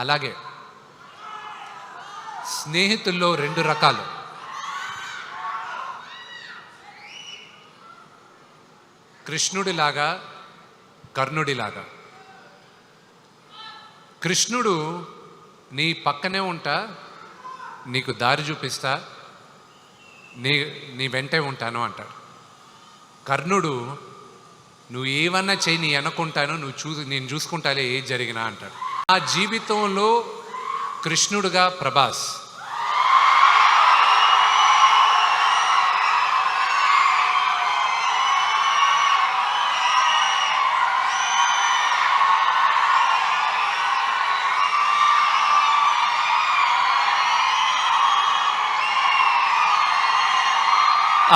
అలాగే స్నేహితుల్లో 2 రకాలు. కృష్ణుడిలాగా, కర్ణుడిలాగా. కృష్ణుడు నీ పక్కనే ఉంటా, నీకు దారి చూపిస్తా, నీ వెంటే ఉంటాను అంటాడు. కర్ణుడు నువ్వు ఏమన్నా చేయి, నీ అనుకుంటాను, నేను చూసుకుంటాలే ఏది జరిగినా అంటాడు. ఆ జీవితంలో కృష్ణుడుగా ప్రభాస్.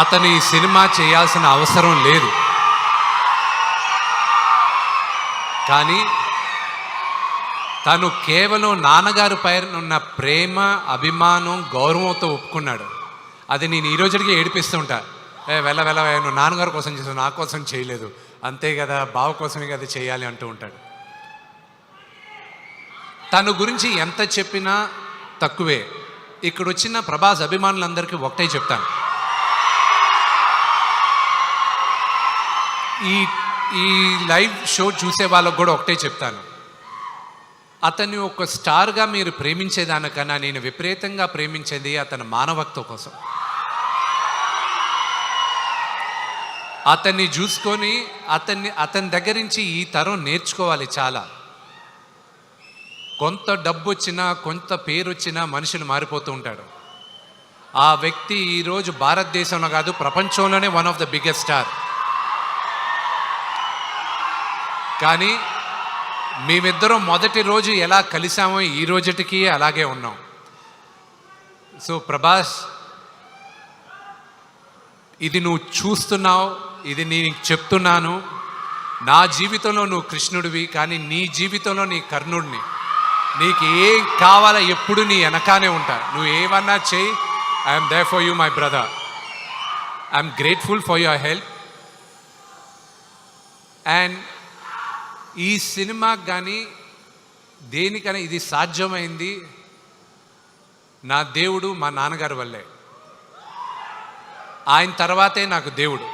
అతను ఈ సినిమా చేయాల్సిన అవసరం లేదు, కానీ తను కేవలం నాన్నగారి పైన ఉన్న ప్రేమ, అభిమానం, గౌరవంతో ఒప్పుకున్నాడు. అది నేను ఈ రోజుకి ఏడిపిస్తుంటా. వెళ్ళ నువ్వు నాన్నగారి కోసం చేసావు, నా కోసం చేయలేదు, అంతే కదా, బావ కోసమే కదా చేయాలి అంటూ ఉంటాడు. తను గురించి ఎంత చెప్పినా తక్కువే. ఇక్కడ వచ్చిన ప్రభాస్ అభిమానులందరికీ ఒకటే చెప్తాను, ఈ లైవ్ షో చూసే వాళ్ళకు కూడా ఒకటే చెప్తాను, అతన్ని ఒక స్టార్గా మీరు ప్రేమించేదానికన్నా నేను విపరీతంగా ప్రేమించేది అతని మానవత్వం కోసం. అతన్ని చూసుకొని అతని దగ్గర నుంచి ఈ తరం నేర్చుకోవాలి చాలా. కొంత డబ్బు వచ్చినా, కొంత పేరు వచ్చినా మనుషులు మారిపోతూ ఉంటాడు. ఆ వ్యక్తి ఈరోజు భారతదేశంలో కాదు, ప్రపంచంలోనే one of the biggest star. కానీ మేమిద్దరం మొదటి రోజు ఎలా కలిసామో ఈ రోజుటికి అలాగే ఉన్నాం. సో ప్రభాస్, ఇది నువ్వు చూస్తున్నావు, ఇది నేను చెప్తున్నాను. నా జీవితంలో నువ్వు కృష్ణుడివి, కానీ నీ జీవితంలో నీ కర్ణుడిని. నీకు ఏం కావాలో ఎప్పుడు నీ వెనకానే ఉంటా. నువ్వు ఏమన్నా చెయ్యి, I'm there for you my brother. I'm grateful for your help. And ఈ సినిమాకి కానీ దేనికైనా ఇది సాధ్యమైంది నా దేవుడు, మా నాన్నగారి వల్లే. ఆయన తర్వాతే నాకు దేవుడు.